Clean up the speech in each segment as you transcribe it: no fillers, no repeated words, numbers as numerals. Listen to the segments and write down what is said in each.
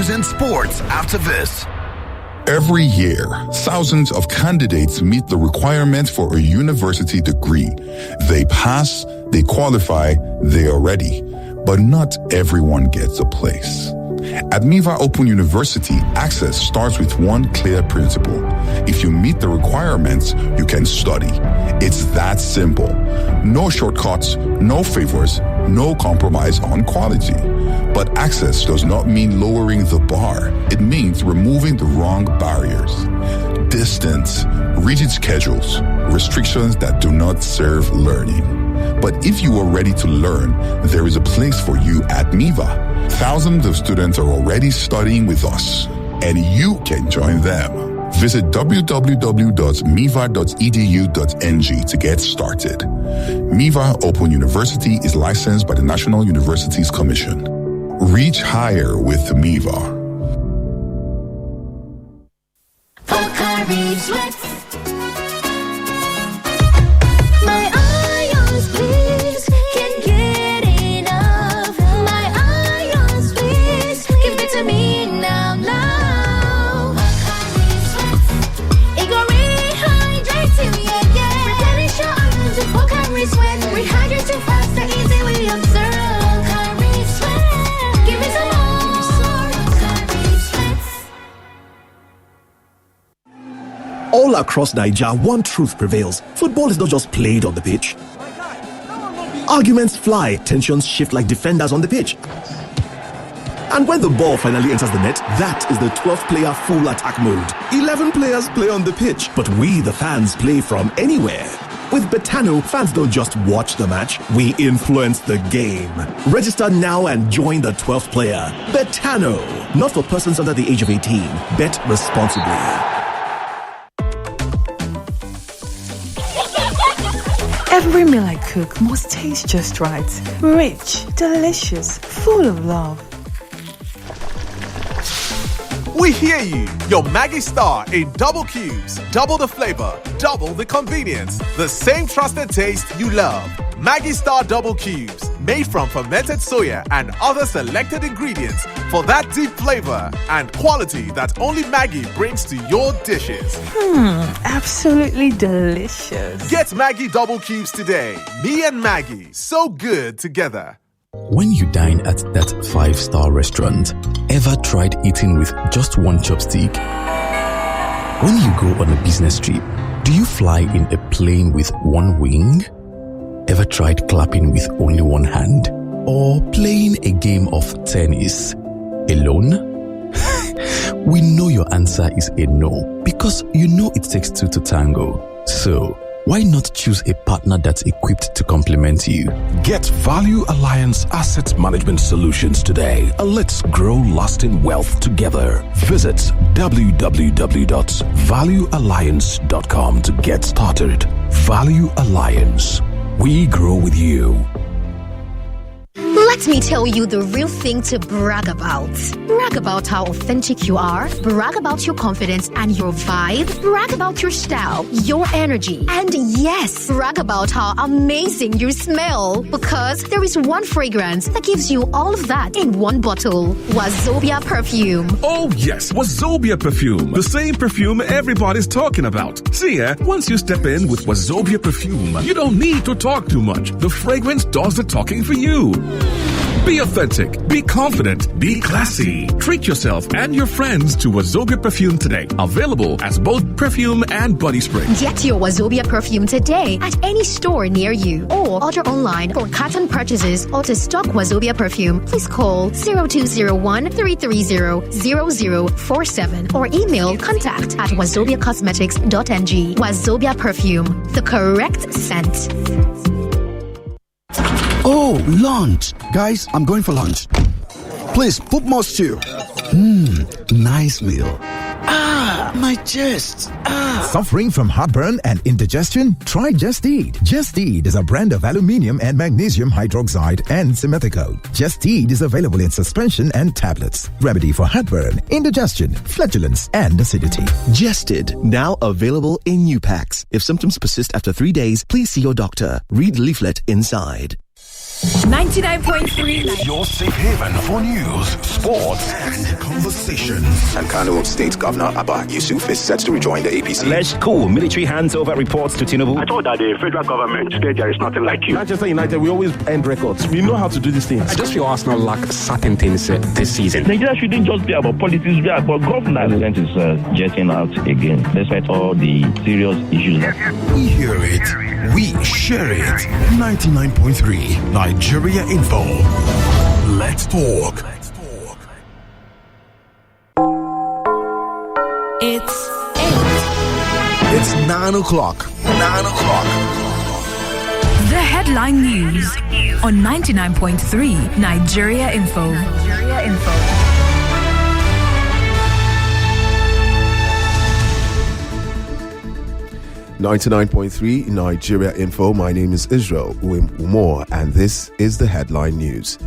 news and sports after this. Every year, thousands of candidates meet the requirements for a university degree. They pass, they qualify, they are ready. But not everyone gets a place. At Miva Open University, access starts with one clear principle. If you meet the requirements, you can study. It's that simple. No shortcuts, no favors, no compromise on quality. But access does not mean lowering the bar. It means removing the wrong barriers. Distance, rigid schedules, restrictions that do not serve learning. But if you are ready to learn, there is a place for you at Miva. Thousands of students are already studying with us, and you can join them. Visit www.miva.edu.ng to get started. Miva Open University is licensed by the National Universities Commission. Reach higher with Miva. All across Nigeria, one truth prevails. Football is not just played on the pitch. Arguments fly, tensions shift like defenders on the pitch. And when the ball finally enters the net, that is the 12th player full attack mode. 11 players play on the pitch, but we, the fans, play from anywhere. With Betano, fans don't just watch the match, we influence the game. Register now and join the 12th player. Betano, not for persons under the age of 18. Bet responsibly. Every meal I cook must taste just right. Rich, delicious, full of love. We hear you. Your Maggi Star in double cubes. Double the flavor, double the convenience. The same trusted taste you love. Maggi Star Double Cubes. Made from fermented soya and other selected ingredients for that deep flavor and quality that only Maggi brings to your dishes. Absolutely delicious. Get Maggi Double Cubes today. Me and Maggi, so good together. When you dine at that 5-star restaurant, ever tried eating with just one chopstick? When you go on a business trip, do you fly in a plane with one wing? Ever tried clapping with only one hand? Or playing a game of tennis alone? We know your answer is a no, because you know it takes two to tango. So, why not choose a partner that's equipped to complement you? Get Value Alliance Asset Management Solutions today, and let's grow lasting wealth together. Visit www.valuealliance.com to get started. Value Alliance. We grow with you. Let me tell you the real thing to brag about. Brag about how authentic you are. Brag about your confidence and your vibe. Brag about your style, your energy. And yes, brag about how amazing you smell. Because there is one fragrance that gives you all of that in one bottle. Wazobia perfume. Oh yes, Wazobia perfume. The same perfume everybody's talking about. See, once you step in with Wazobia perfume, you don't need to talk too much. The fragrance does the talking for you. Be authentic, be confident, be classy. Treat yourself and your friends to Wazobia perfume today. Available as both perfume and body spray. Get your Wazobia perfume today at any store near you, or order online for carton purchases. Or to stock Wazobia perfume, please call 0201-330-0047 or email contact@wazobiacosmetics.ng. Wazobia perfume, the correct scent. Oh, lunch. Guys, I'm going for lunch. Please, put more stew. Nice meal. My chest. Suffering from heartburn and indigestion? Try Just Eat. Just Eat is a brand of aluminium and magnesium hydroxide and simethicone. Just Eat is available in suspension and tablets. Remedy for heartburn, indigestion, flatulence, and acidity. Just Eat, now available in new packs. If symptoms persist after 3 days, please see your doctor. Read leaflet inside. 99.3. Your safe haven for news, sports, and conversations. And Kano State Governor Abba Yusuf is set to rejoin the APC. Alleged coup. Military hands over reports to Tinubu. I thought that the federal government said there is nothing like you. Manchester United, we always end records. We know how to do these things. I just feel Arsenal lack certain things this season. Nigeria shouldn't just be about politics, be about governance. The president is jetting out again, despite all the serious issues. We hear it. We share it. 99.3 Nigeria Info. Let's talk. It's 8. It's 9 o'clock. 9 o'clock. The headline news on 99.3 Nigeria Info. 99.3 Nigeria Info. My name is Israel Umar, and this is the headline news.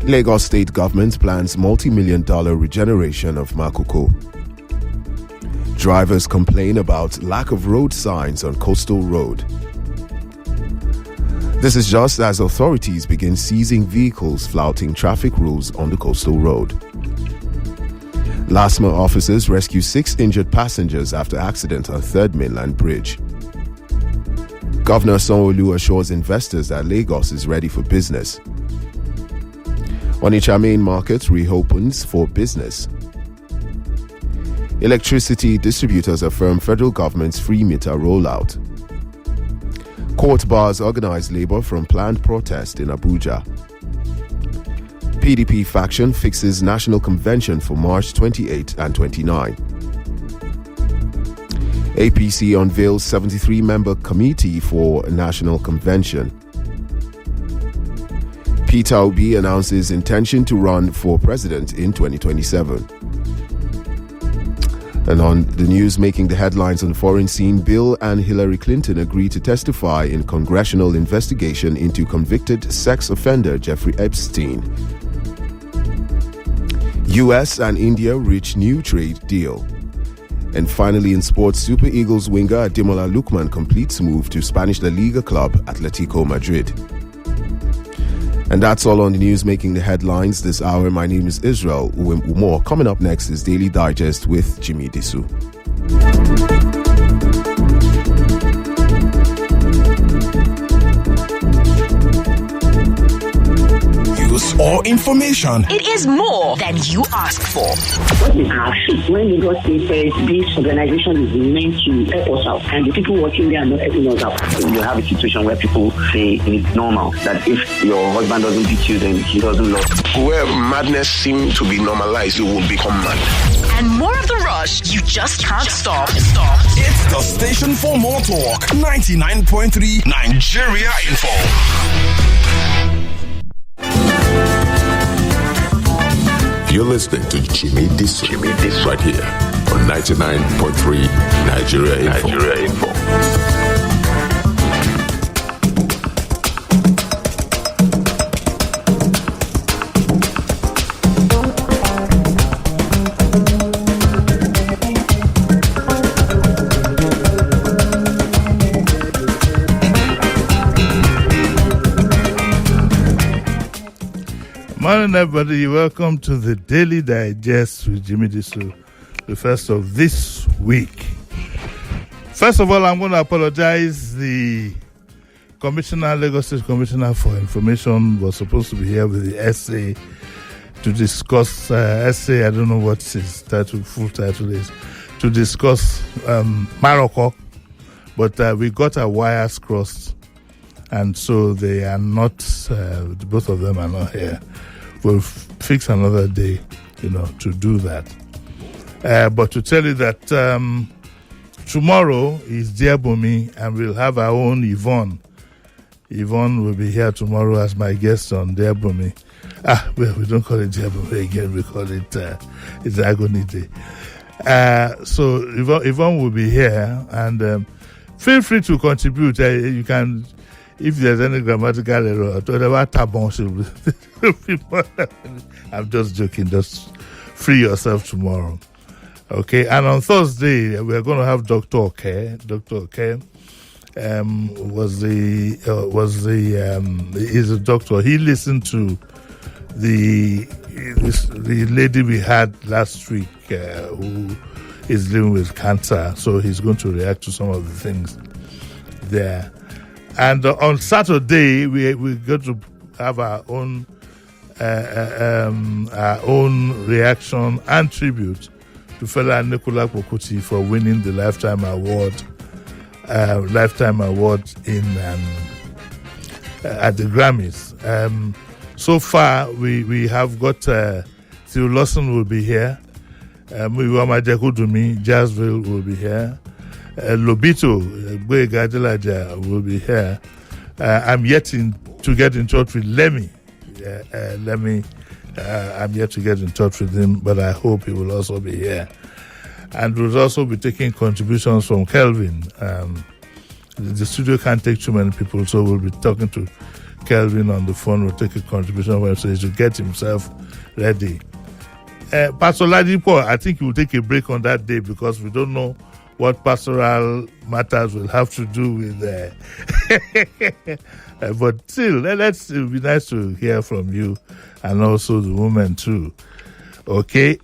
Lagos State Government plans multi-million-dollar regeneration of Makoko. Drivers complain about lack of road signs on Coastal Road. This is just as authorities begin seizing vehicles flouting traffic rules on the Coastal Road. LASMA officers rescue 6 injured passengers after accident on 3rd Mainland Bridge. Governor Sanwo-Olu assures investors that Lagos is ready for business. Onitsha main market reopens for business. Electricity distributors affirm federal government's free meter rollout. Court bars organized labor from planned protest in Abuja. PDP faction fixes national convention for March 28 and 29. APC unveils 73-member committee for national convention. Peter Obi announces intention to run for president in 2027. And on the news making the headlines on the foreign scene, Bill and Hillary Clinton agree to testify in congressional investigation into convicted sex offender Jeffrey Epstein. US and India reach new trade deal. And finally in sports, Super Eagles winger Ademola Lookman completes move to Spanish La Liga club Atletico Madrid. And that's all on the news making the headlines this hour. My name is Israel Umar. Coming up next is Daily Digest with Jimi Disu. Or information. It is more than you ask for. What is happening when Lagos State says this organization is meant to help us out, and the people working there are not helping us out? You have a situation where people say it's normal that if your husband doesn't beat you, then he doesn't love you. Where madness seems to be normalized, you will become mad. And more of the rush you just can't stop. It's the station for more talk. 99.3 Nigeria Info. You're listening to Jimi Disu right here on 99.3 Nigeria Info. Morning, everybody. Welcome to the Daily Digest with Jimi Disu, the first of this week. First of all, I'm going to apologize. The Commissioner, Lagos State Commissioner for Information, was supposed to be here with the essay to discuss essay. I don't know what his full title is, to discuss Morocco, but we got our wires crossed, and so they are not. Both of them are not here. We'll fix another day, to do that. But to tell you that tomorrow is Dear Bumi, and we'll have our own Yvonne. Yvonne will be here tomorrow as my guest on Dear Bumi. Well, we don't call it Dear Bumi again. We call it it's Agony Day. So Yvonne will be here, and feel free to contribute. You can. If there's any grammatical error, I'm just joking. Just free yourself tomorrow. Okay? And on Thursday, we're going to have Dr. Oke. is a doctor. He listened to the lady we had last week who is living with cancer, so he's going to react to some of the things there. And on Saturday we're going to have our own reaction and tribute to fella Nicola Pokuti for winning the Lifetime Award in at the Grammys. So far, we have got Theo Lawson will be here. Muiwama Jakudumi, Jazzville will be here. Lobito, Gadelaja will be here. I'm yet to get in touch with Lemmy. I'm yet to get in touch with him, but I hope he will also be here. And we'll also be taking contributions from Kelvin. The studio can't take too many people, so we'll be talking to Kelvin on the phone. We'll take a contribution from him so he should get himself ready. Pastor Ladipo, I think he will take a break on that day because we don't know what pastoral matters will have to do with but still, it will be nice to hear from you and also the woman too. Okay.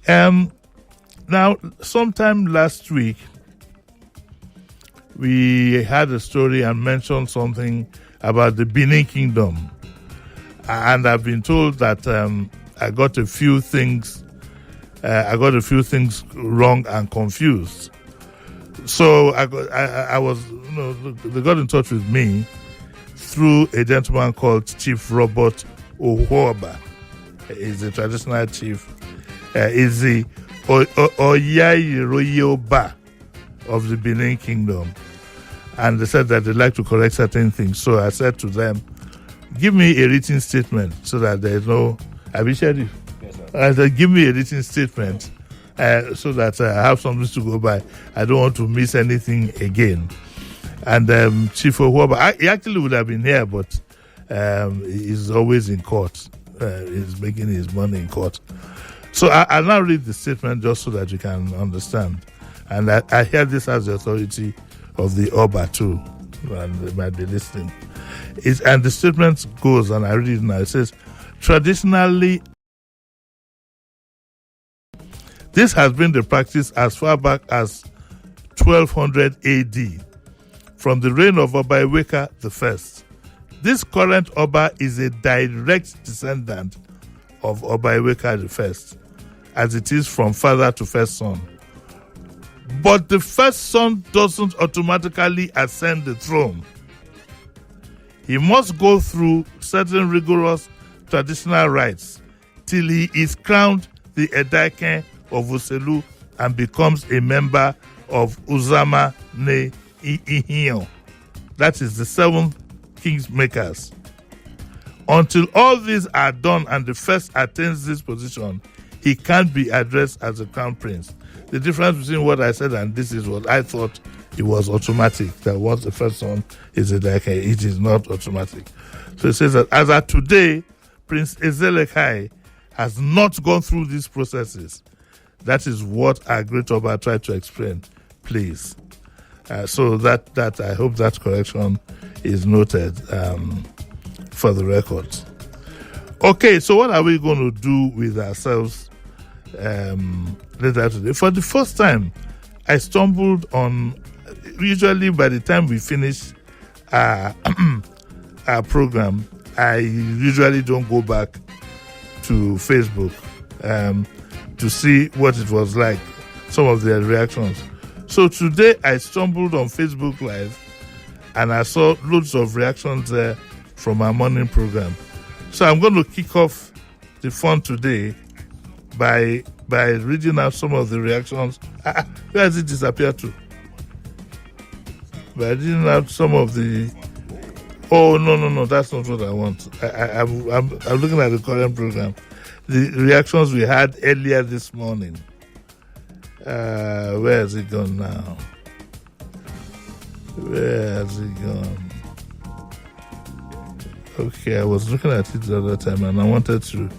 Now, sometime last week, we had a story and mentioned something about the Benin Kingdom. And I've been told that I got a few things wrong and confused. So I was, they got in touch with me through a gentleman called Chief Robert Ohuoba. He's a traditional chief. He's the Oyayiroyoba of the Benin Kingdom. And they said that they'd like to correct certain things. So I said to them, give me a written statement so that there's no... Have you shared it? Yes, give me a written statement so that I have something to go by. I don't want to miss anything again. And Chief Ohuoba, he actually would have been here, but he's always in court. He's making his money in court. So I'll now read the statement just so that you can understand. And I hear this as the authority of the Oba too, and they might be listening. And the statement goes, and I read it now. It says, traditionally, this has been the practice as far back as 1200 AD, from the reign of Oba Iweka I. This current Oba is a direct descendant of Oba Iweka I, as it is from father to first son. But the first son doesn't automatically ascend the throne. He must go through certain rigorous traditional rites till he is crowned the Edaiken of Uselu and becomes a member of Uzama Ne Ihion. That is the 7 kingsmakers. Until all these are done and the first attains this position, he can't be addressed as a crown prince. The difference between what I said and this is what I thought it was automatic, that once the first one is a Edaiken, it is not automatic. So it says that as of today, Prince Ezelekai has not gone through these processes. That is what our great Oba tried to explain, please. So that I hope that correction is noted for the record. Okay, so what are we going to do with ourselves later today? For the first time, I stumbled on, usually by the time we finish our program, I usually don't go back to Facebook to see what it was like, some of their reactions. So today I stumbled on Facebook Live and I saw loads of reactions there from our morning program. So I'm going to kick off the fun today by reading out some of the reactions. Where has it disappeared to? By reading out some of the... Oh, no, that's not what I want. I'm looking at the current program. The reactions we had earlier this morning. Where has it gone now? Where has it gone? Okay, I was looking at it the other time and I wanted to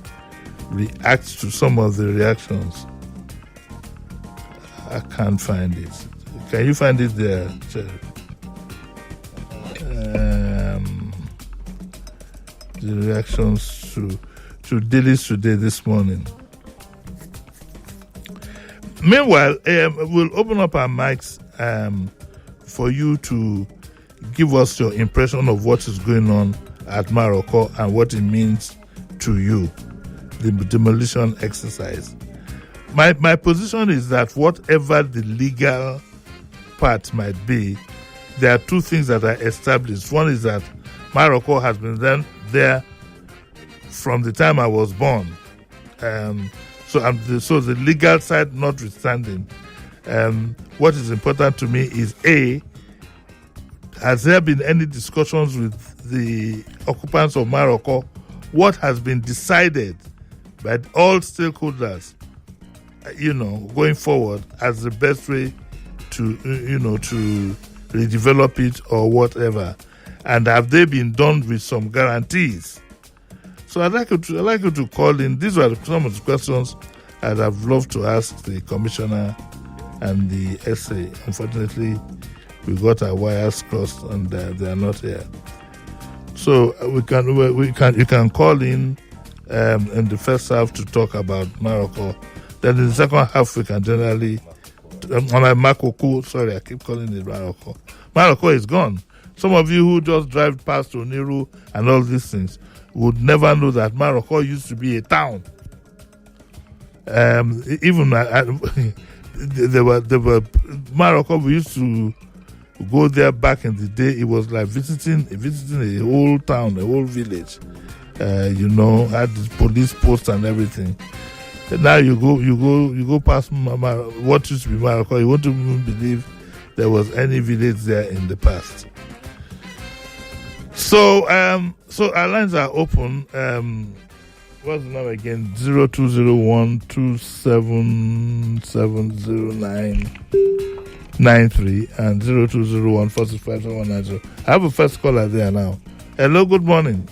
react to some of the reactions. I can't find it. Can you find it there, Jerry? the reactions to Dailies Today this morning. Meanwhile, we'll open up our mics for you to give us your impression of what is going on at Morocco and what it means to you, the demolition exercise. My position is that whatever the legal part might be, there are two things that are established. One is that Morocco has been there from the time I was born. So the legal side notwithstanding, what is important to me is A, has there been any discussions with the occupants of Morocco? What has been decided by all stakeholders, going forward as the best way to redevelop it or whatever? And have they been done with some guarantees? So I'd like you to call in. These were some of the questions I'd have loved to ask the commissioner and the SA. Unfortunately, we got our wires crossed and they are not here. So you can call in the first half to talk about Morocco. Then in the second half we can generally Makoko. Sorry, I keep calling it Morocco. Morocco is gone. Some of you who just drive past Oniru and all these things would never know that Morocco used to be a town. Even there were Morocco. We used to go there back in the day. It was like visiting a whole town, a whole village. Had the police posts and everything. And now you go past what used to be Morocco. You won't even believe there was any village there in the past. So our lines are open. What's the number again? 0201 2770993 and 0201 465 I have a first caller there now. Hello, good morning.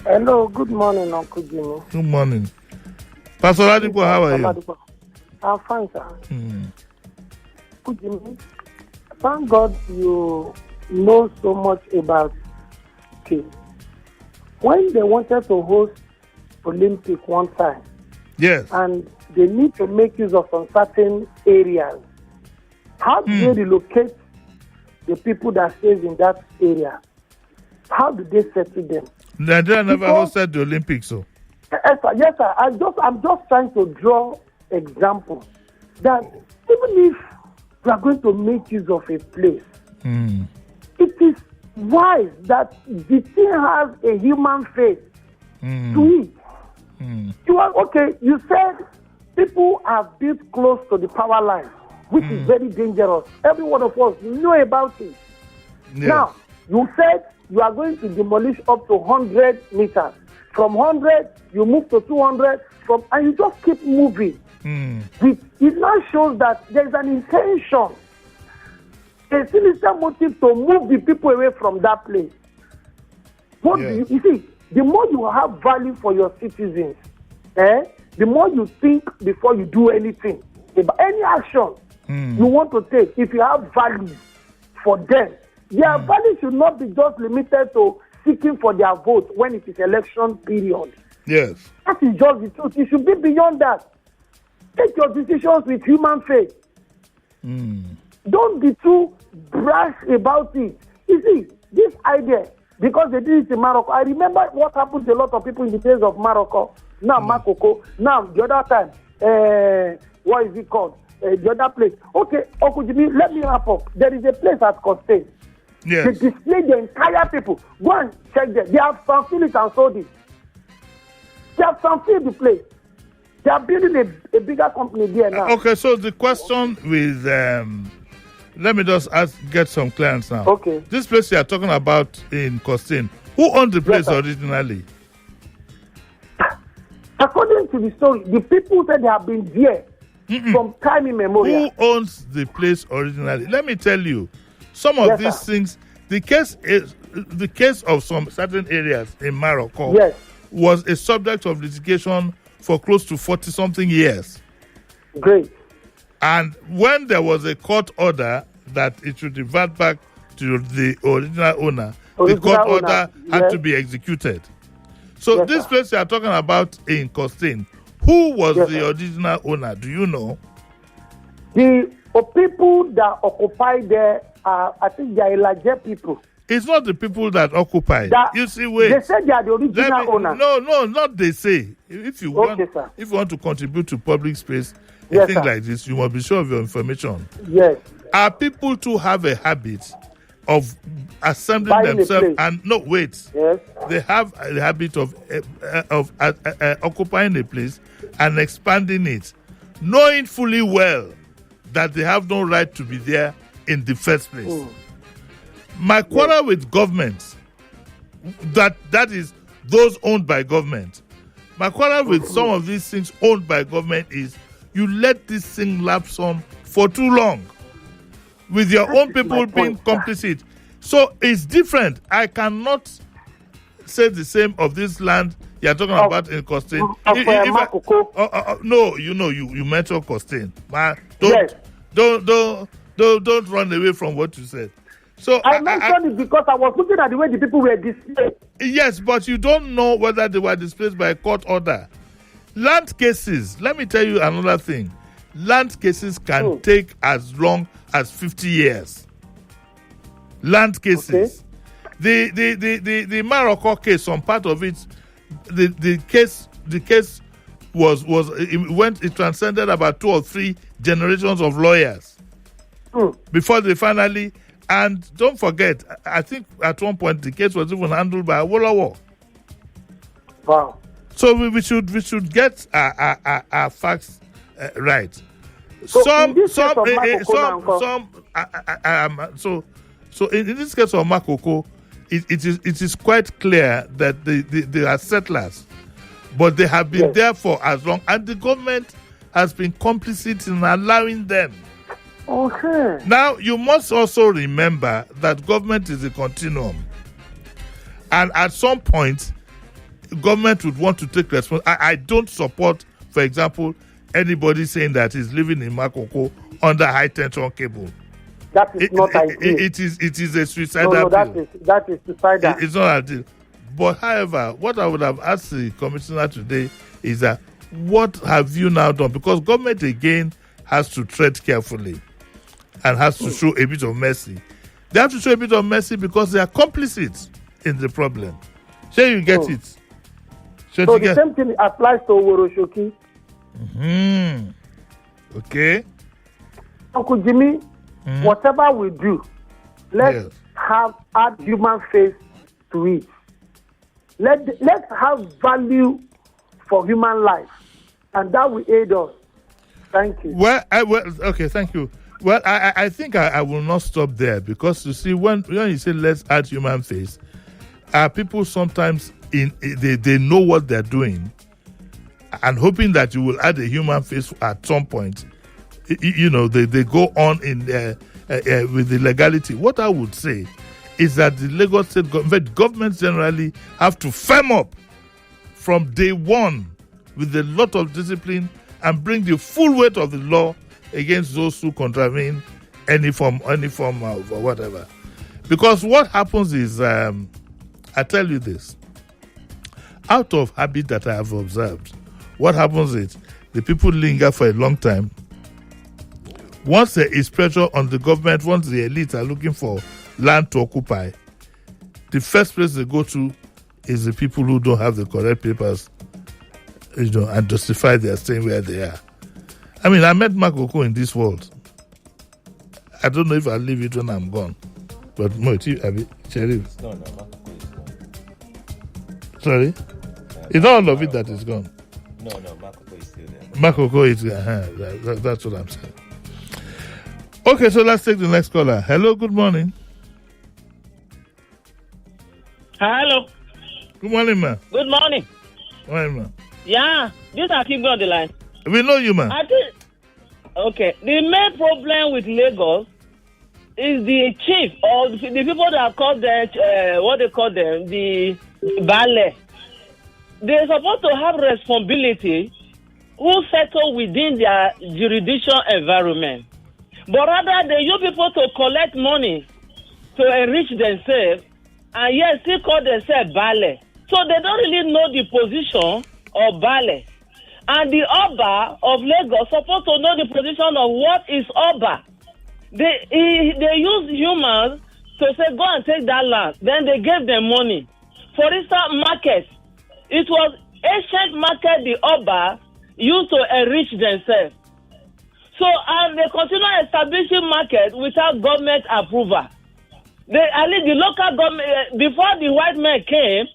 Hello, good morning, Uncle Jimmy. Good morning. Pastor Ladipo, how are you? I'm fine, sir. Uncle Jimmy, thank God you know so much about kids. When they wanted to host Olympic one time, yes, and they need to make use of some certain areas, how do they relocate the people that stays in that area? How do they settle them? Nigeria never hosted the Olympics, so. Yes, sir. I'm just trying to draw example that even if we are going to make use of a place, it is wise that the thing has a human face to it. You said people have built close to the power line, which is very dangerous. Every one of us know about it. Yes. Now, you said you are going to demolish up to 100 meters. From 100, you move to 200, and you just keep moving. It now shows that there is an intention, a sinister motive to move the people away from that place. You see, the more you have value for your citizens, the more you think before you do anything. Any action you want to take, if you have value for them, their value should not be just limited to seeking for their vote when it is election period. Yes. That is just the truth. It should be beyond that. Take your decisions with human faith. Don't be too brash about it. You see, this idea, because they did it in Morocco, I remember what happened to a lot of people in the days of Morocco. Now, Makoko. Now, the other time, what is it called? The other place. Okay, Uncle Jimmy, let me wrap up. There is a place at Costain. Yes. They display the entire people. Go and check them. They have transferred it and sold it. They have transferred the place. They are building a bigger company there now. Okay, so the question with, let me just get some clearance now. Okay. This place you are talking about in Costain, who owned the place originally? According to the story, the people said they have been there from time immemorial. Who owns the place originally? Let me tell you, some of these things, the case of some certain areas in Morocco was a subject of litigation for close to 40-something years. Great. And when there was a court order that it should revert back to the original owner, the court order had to be executed. So this place you are talking about in Costain, who was the original owner? Do you know? The people that occupy there are, I think they are Elijah people. It's not the people that occupy. You see, wait. They say they are the original owner. No, not they say. If you want to contribute to public space, a thing like this, you must be sure of your information. Yes. Are people to have a habit of assembling themselves and they have a habit of occupying a place and expanding it, knowing fully well that they have no right to be there in the first place. My quarrel with government, that is those owned by government. My quarrel with some of these things owned by government is you let this thing lapse on for too long, with your own people being complicit. So it's different. I cannot say the same of this land you're talking about in Costain. No, you mentioned Costain. Don't run away from what you said. So I mentioned it because I was looking at the way the people were displayed. Yes, but you don't know whether they were displaced by a court order. Land cases, let me tell you another thing. Land cases can take as long as 50 years. Land cases. Okay. The Morocco case, some part of it, the case it transcended about 2 or 3 generations of lawyers before they finally. And don't forget, I think at one point the case was even handled by Awolowo. Wow! So we should get our facts right. So in this case of Makoko, it is quite clear that they are settlers, but they have been there for as long, and the government has been complicit in allowing them. Okay. Now, you must also remember that government is a continuum. And at some point, government would want to take responsibility. I don't support, for example, anybody saying that he's living in Makoko under high tension cable. That is not ideal. It is a suicidal No, that is suicidal. It's not ideal. But however, what I would have asked the commissioner today is that what have you now done? Because government again has to tread carefully and has to show a bit of mercy. They have to show a bit of mercy because they are complicit in the problem. Sure, you get it. So the same thing applies to Woroshoki. Okay. Uncle Jimmy, whatever we do, let's add human face to it. Let's have value for human life, and that will aid us. Thank you. Okay, thank you. Well, I think I will not stop there, because you see, when you say let's add human face, people sometimes they know what they're doing, and hoping that you will add a human face at some point. They go on in with the legality. What I would say is that the Lagos State governments generally have to firm up from day one with a lot of discipline and bring the full weight of the law against those who contravene any form of whatever. Because what happens is, I tell you this, out of habit that I have observed, what happens is the people linger for a long time. Once there is pressure on the government, once the elites are looking for land to occupy, the first place they go to is the people who don't have the correct papers, and justify their staying where they are. I mean, I met Makoko in this world. I don't know if I'll leave it when I'm gone. But Sheriff. Sorry? It's not all of it that is gone. No, Makoko is still there. Makoko is that's what I'm saying. Okay, so let's take the next caller. Hello, good morning. Hello. Good morning, ma'am. Good morning. Good morning, ma'am. Yeah, this is Akigbe on the line. We know you, ma'am. Okay. The main problem with Lagos is the chief or the people that are called what they call them, the ballet. They're supposed to have responsibility who settle within their jurisdiction environment. But rather, they use people to collect money to enrich themselves and yet still call themselves Baale. So they don't really know the position of Baale. And the Oba of Lagos supposed to know the position of what is Oba. They use humans to say, go and take that land. Then they gave them money. For instance, market. It was ancient market the Oba used to enrich themselves. So, and they continue establishing market without government approval. At least the local government, before the white men came,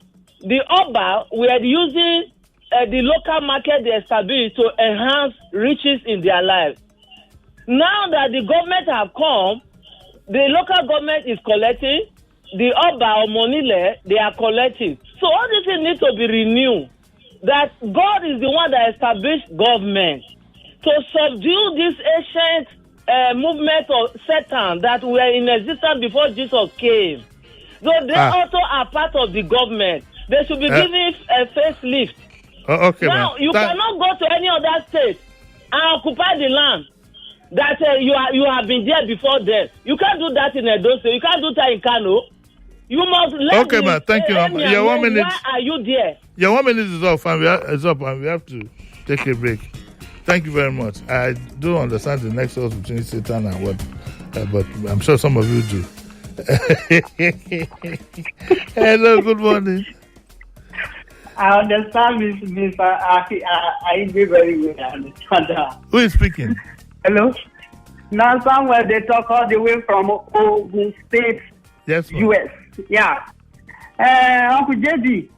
the Oba were using the local market they established to enhance riches in their lives. Now that the government have come, the local government is collecting, the Oba or Monile, they are collecting. So all these things need to be renewed. That God is the one that established government to subdue this ancient movement of Satan that were in existence before Jesus came. So they also are part of the government. They should be given a facelift. Okay, now, you cannot go to any other state and occupy the land that you have been there before them. You can't do that in Edo State. You can't do that in Kano. You must let okay, man. Thank you. Your 1 minute. Why are you there? Your 1 minute is up, and we have to take a break. Thank you very much. I don't understand the nexus between Satan and what, but I'm sure some of you do. Hello, good morning. I understand, Miss. I do very well. I understand that. Who is speaking? Hello. Now, somewhere they talk all the way from Ogun State, yes, US. Yeah. Uncle JD,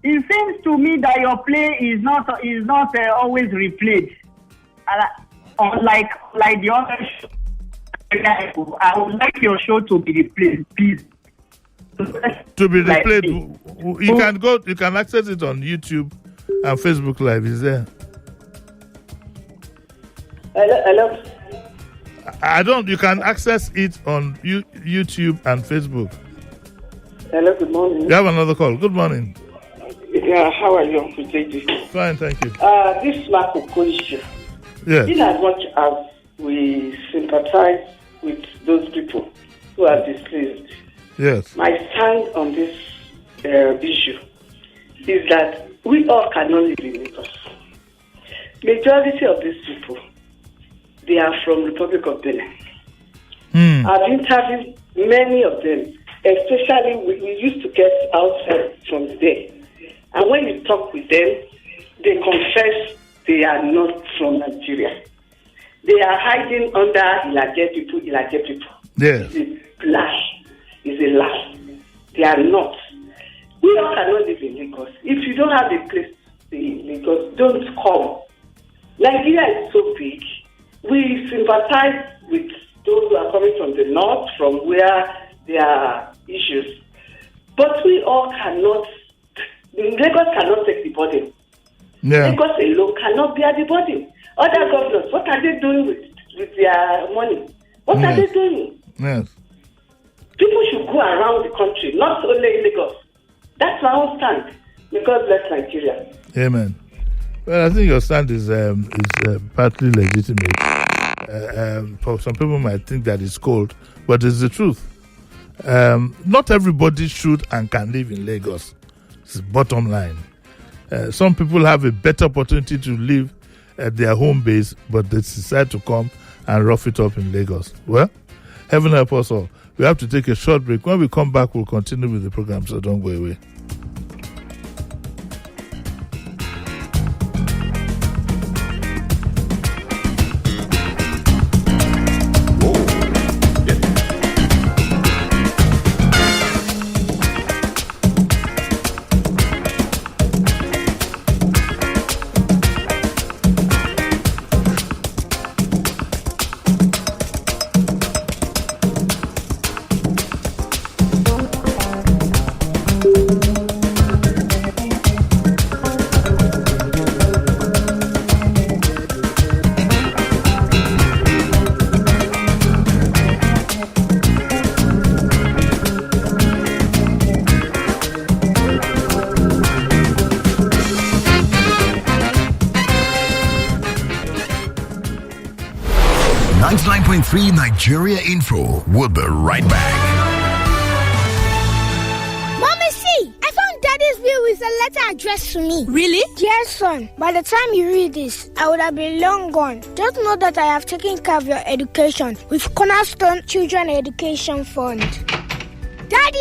it seems to me that your play is not always replayed. Unlike the other show, I would like your show to be replayed, please. To be replayed, you can access it on YouTube and Facebook Live. Is there? Hello. You can access it on YouTube and Facebook. Hello, good morning. You have another call. Good morning. Yeah, how are you, Uncle JD? Fine, thank you. This Marco issue. Yes. In as much as we sympathize with those people who are displaced, yes, my stand on this issue is that we all cannot live in Lagos. Majority of these people, they are from Republic of Benin. I've interviewed many of them, especially we used to get outside from there. And when you talk with them, they confess they are not from Nigeria. They are hiding under Ilaje people. Yes. It's a lie. They are not. We all cannot live in Lagos. If you don't have a place to stay in Lagos, don't come. Nigeria is so big. We sympathize with those who are coming from the north, from where there are issues. But we all cannot, Lagos cannot take the burden. Yeah. Lagos alone cannot bear the burden. Other governors, what are they doing with their money? What are they doing? Yes. People should go around the country, not only in Lagos. That's my own stand. May God bless Nigeria. Amen. Well, I think your stand is partly legitimate. For some people might think that it's cold, but it's the truth. Not everybody should and can live in Lagos. It's the bottom line. Some people have a better opportunity to live at their home base, but they decide to come and rough it up in Lagos. Well, heaven help us all. We have to take a short break. When we come back, we'll continue with the program, so don't go away. Nigeria Info. We'll be right back. a letter addressed to me. Really? Dear son, by the time you read this, I would have been long gone. Just know that I have taken care of your education with Cornerstone Children Education Fund. Daddy!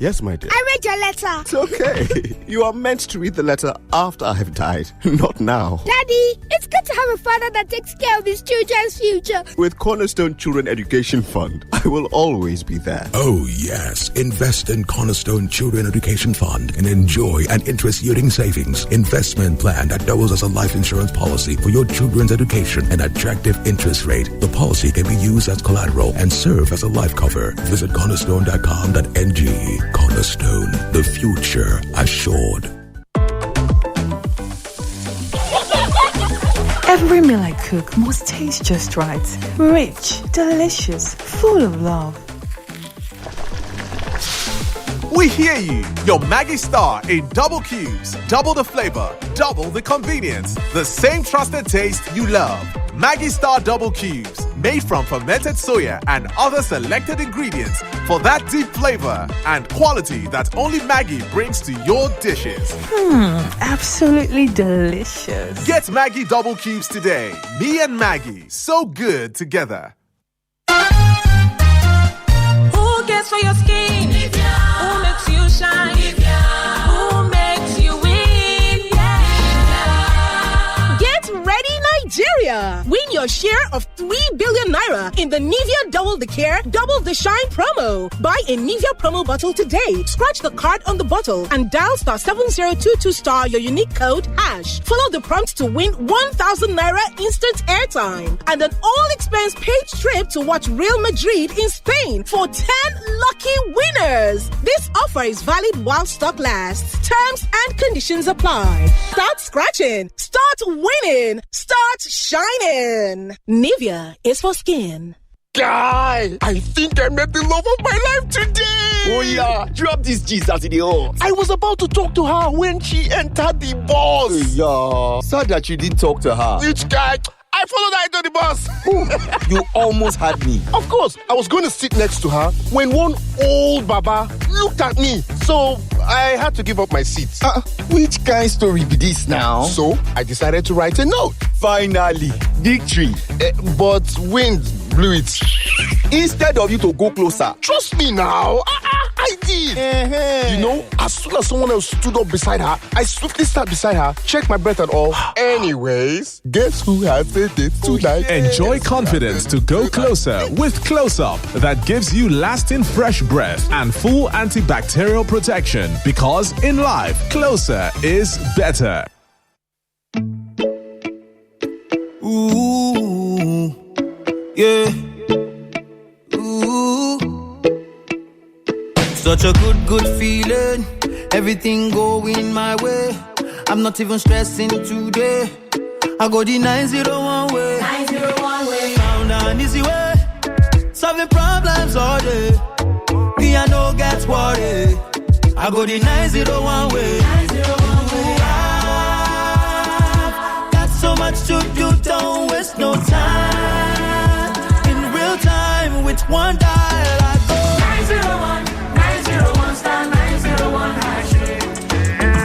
Yes, my dear. I read your letter. It's okay. You are meant to read the letter after I have died, not now. Daddy, it's good to have a father that takes care of his children's future. With Cornerstone Children Education Fund, I will always be there. Oh, yes. Invest in Cornerstone Children Education Fund and enjoy an interest-yielding savings investment plan that doubles as a life insurance policy for your children's education and attractive interest rate. The policy can be used as collateral and serve as a life cover. Visit cornerstone.com.ng. Cornerstone, the future assured. Every meal I cook must taste just right. Rich, delicious, full of love. We hear you. Your Maggie Star in double cubes. Double the flavor, double the convenience. The same trusted taste you love. Maggie Star Double Cubes. Made from fermented soya and other selected ingredients for that deep flavor and quality that only Maggie brings to your dishes. Absolutely delicious. Get Maggie Double Cubes today. Me and Maggie, so good together. Who cares for your skin? Who makes you shine? Who makes you win? Get ready, Nigeria! Win your share of 3 billion naira in the Nivea Double the Care, Double the Shine promo. Buy a Nivea promo bottle today. Scratch the card on the bottle and dial *7022* your unique code #. Follow the prompt to win 1,000 naira instant airtime and an all-expense paid trip to watch Real Madrid in Spain for 10 lucky winners. This offer is valid while stock lasts. Terms and conditions apply. Start scratching. Start winning. Start shining. Nivea is for skin. Guy, I think I met the love of my life today. Oh yeah, drop this G's as it hot. I was about to talk to her when she entered the bus. Yeah, sad that you didn't talk to her. Which guy? I followed her into the bus. You almost had me. Of course, I was going to sit next to her when one old baba looked at me. So I had to give up my seat. Which kind story be this now? So I decided to write a note. Finally, victory. But wind blew it. Instead of you to go closer. Trust me now. I did. You know, as soon as someone else stood up beside her, I swiftly sat beside her, checked my breath and all. Anyways, guess who has a date tonight? Enjoy confidence to go closer with Close Up that gives you lasting fresh breath and full antibacterial protection. Because in life, closer is better. Ooh, yeah. Ooh, such a good feeling. Everything going my way. I'm not even stressing today. I go the 901 way. 901 way. Found an easy way. Solving problems all day. Me I no get worried. I go the 901 way. 901 way. I've got so much to do, don't waste no time. In real time, with one dial, I go 901, 901 star 901 hash.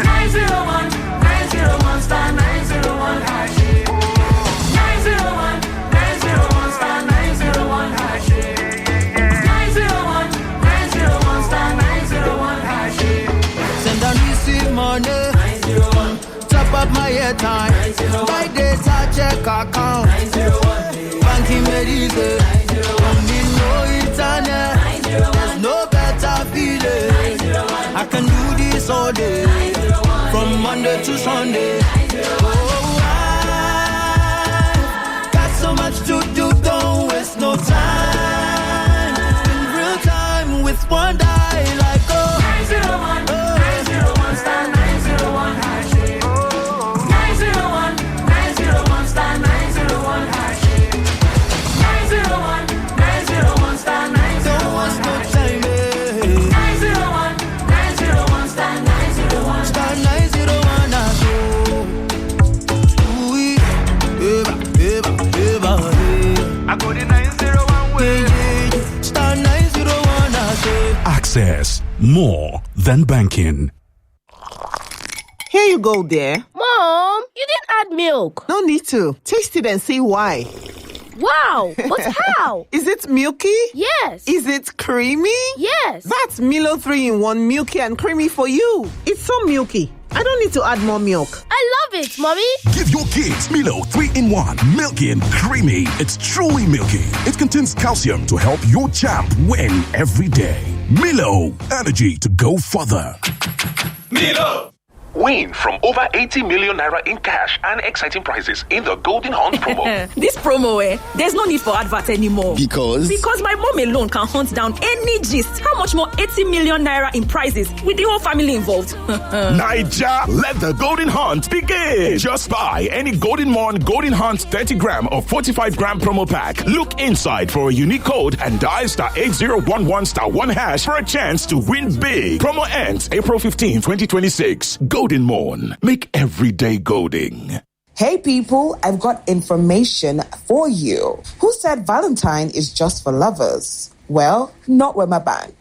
901, 901 star 901 hash. 901, 901 star 901 hash. 901, 901 star 901 hash. Send and receive money. 901. Top up my airtime. 901. My data check account. 901. Banking made easy. 901. Need no internet. 901. There's no better feeling. 901. I can do this all day. 901. From Monday to Sunday. 901. Oh, I got so much to do, don't waste no time. In real time, with one dial, I go 901, 901 star 901 hash. 901, 901 star 901 hash. 901, 901 star 901 don't waste no time, 901, 901 star 901 star 901 hash. I go the 901 way. Star 901 hash. Access more than banking. you go there? Mom, you didn't add milk. No need to. Taste it and see why. Wow, but how? Is it milky? Yes. Is it creamy? Yes. That's Milo 3-in-1 milky and creamy for you. It's so milky. I don't need to add more milk. I love it, Mommy. Give your kids Milo 3-in-1, milky and creamy. It's truly milky. It contains calcium to help your champ win every day. Milo, energy to go further. Milo! Win from over 80 million naira in cash and exciting prizes in the Golden Hunt promo. This promo, there's no need for advert anymore. Because my mom alone can hunt down any gist. How much more 80 million naira in prizes with the whole family involved? Naija, let the Golden Hunt begin. Just buy any Golden Morn Golden Hunt 30 gram or 45 gram promo pack. Look inside for a unique code and dial *8011*1# for a chance to win big. Promo ends April 15, 2026. Golden Morn. Make every day golden. Hey people, I've got information for you. Who said Valentine is just for lovers? Well, not Wema Bank.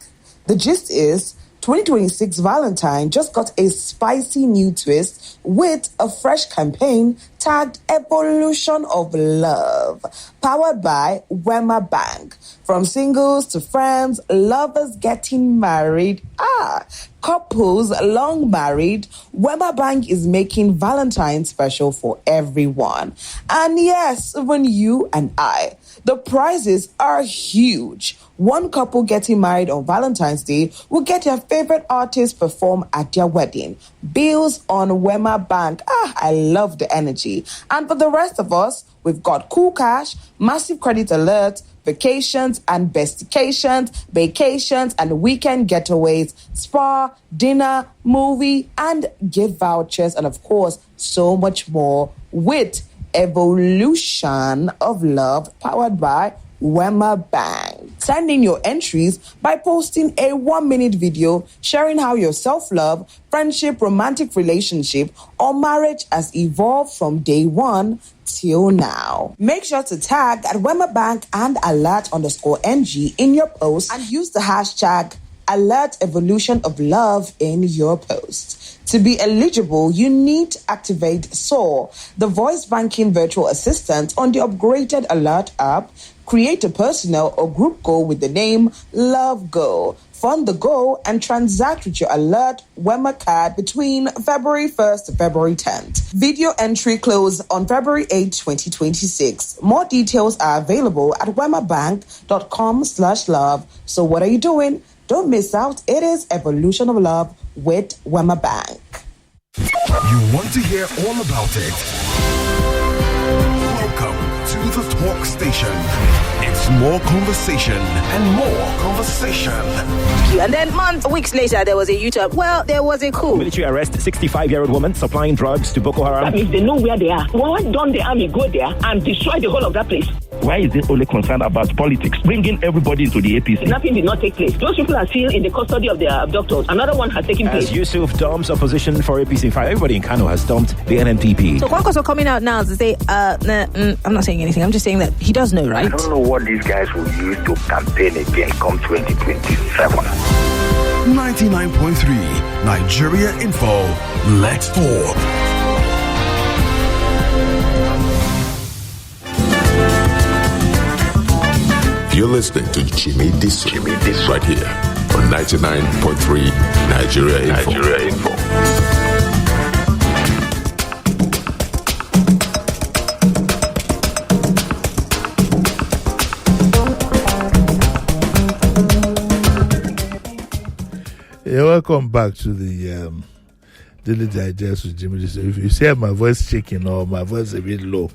The gist is 2026 Valentine just got a spicy new twist with a fresh campaign tagged Evolution of Love, powered by Wema Bank. From singles to friends, lovers getting married, couples long married, Wema Bank is making Valentine special for everyone. And yes, even you and I. The prizes are huge. One couple getting married on Valentine's Day will get their favorite artist perform at their wedding. Bills on Wema Bank. I love the energy. And for the rest of us, we've got cool cash, massive credit alert, vacations and bestications, vacations and weekend getaways, spa, dinner, movie, and gift vouchers, and of course, so much more with Evolution of Love, powered by Wema Bank. Send in your entries by posting a 1-minute video sharing how your self-love, friendship, romantic relationship, or marriage has evolved from day one till now. Make sure to tag at Wema Bank and alert_NG in your post and use the hashtag Alert Evolution of Love in your post. To be eligible, you need to activate SOAR, the voice banking virtual assistant on the upgraded Alert app. Create a personal or group goal with the name Love Goal. Fund the goal and transact with your Alert Wema card between February 1st to February 10th. Video entry close on February 8, 2026. More details are available at wemabank.com/love. So what are you doing? Don't miss out. It is Evolution of Love with Wema Bank. You want to hear all about it? Welcome to the Talk Station. It's more conversation and more conversation. And then weeks later, there was a U-turn. Well, there was a coup. Military arrest 65-year-old woman supplying drugs to Boko Haram. That means they know where they are. Why don't the army go there and destroy the whole of that place? Why is it only concerned about politics? Bringing everybody into the APC. Nothing did not take place. Those people are still in the custody of their abductors. Another one has taken place. As Yusuf dumps opposition for APC. In fact, everybody in Kano has dumped the NNPP. So Kwankwaso are coming out now to say, I'm not saying anything. I'm just saying that he does know, right? I don't know what these guys will use to campaign again come 2027. 99.3 Nigeria Info. Let's talk. You're listening to Jimi Disu right here on 99.3 Nigeria Info. Yeah, welcome back to the Daily Digest with Jimi Disu. If you hear my voice shaking or my voice a bit low,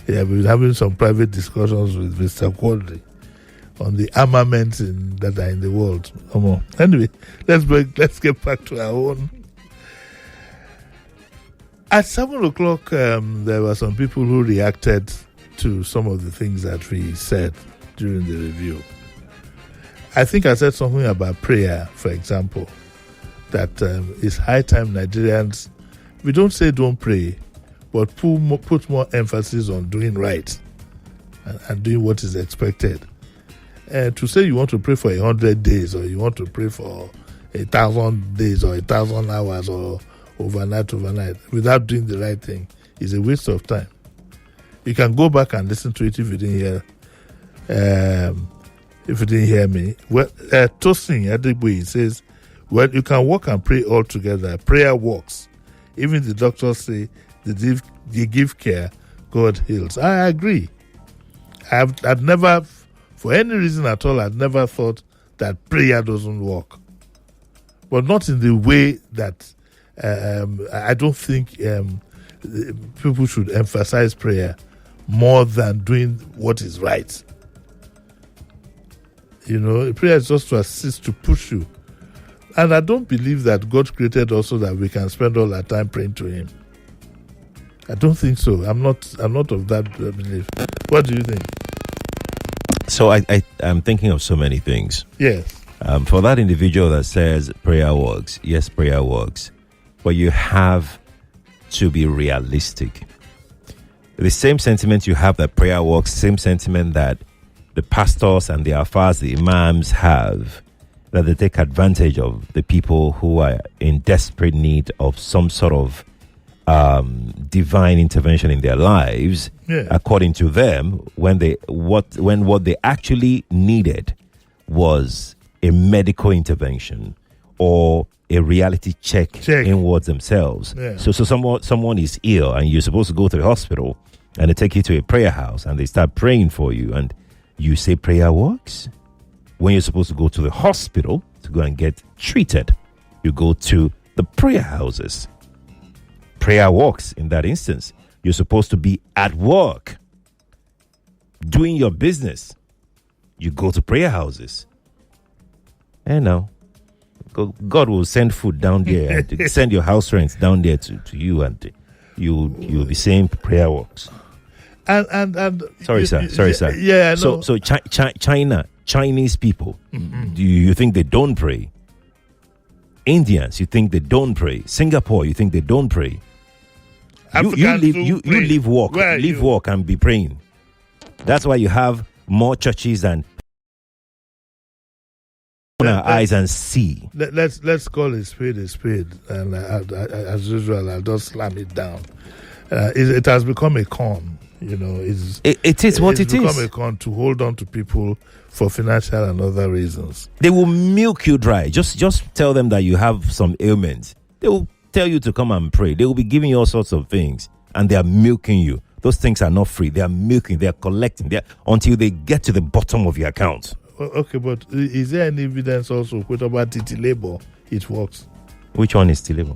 yeah, we're having some private discussions with Mr. Quadri on the armaments that are in the world. Come on. Anyway, let's get back to our own. At 7 o'clock, there were some people who reacted to some of the things that we said during the review. I think I said something about prayer, for example, that it's high time Nigerians, we don't say don't pray, but put more emphasis on doing right and doing what is expected. To say you want to pray for 100 days or you want to pray for 1,000 days or 1,000 hours or overnight, without doing the right thing is a waste of time. You can go back and listen to it if you didn't hear me. Well, Tosin Adegboye says, well, you can walk and pray all together. Prayer works. Even the doctors say they give care, God heals. I agree. I'd never, for any reason at all, I'd never thought that prayer doesn't work. But not in the way that I don't think people should emphasize prayer more than doing what is right. You know, prayer is just to assist, to push you. And I don't believe that God created also that we can spend all our time praying to Him. I don't think so. I'm not of that belief. What do you think? So I'm thinking of so many things. Yes. For that individual that says prayer works, yes, prayer works. But you have to be realistic. The same sentiment you have that prayer works, same sentiment that the pastors and the alfas, the imams have, that they take advantage of the people who are in desperate need of some sort of divine intervention in their lives. Yeah. According to them, when what they actually needed was a medical intervention or a reality check inwards themselves. Yeah. So someone is ill and you're supposed to go to the hospital and they take you to a prayer house and they start praying for you and you say prayer works. When you're supposed to go to the hospital to go and get treated, you go to the prayer houses. Prayer works in that instance. You're supposed to be at work doing your business. You go to prayer houses. And now God will send food down there and send your house rents down there to you, and you'll be saying prayer works. And sorry, sir. Yeah, no. So Chinese people, do you think they don't pray? Indians, you think they don't pray? Singapore, you think they don't pray? You leave work and be praying. That's why you have more churches than our eyes and see. Let's call a spade, and as usual, I'll just slam it down. It has become a con, you know. It is what it is. It's become a con to hold on to people for financial and other reasons. They will milk you dry. Just tell them that you have some ailments. They will tell you to come and pray. They will be giving you all sorts of things, and they are milking you. Those things are not free. They are milking. They are collecting. Until they get to the bottom of your account. Okay, but is there any evidence also about Titilebo? It works. Which one is Titilebo?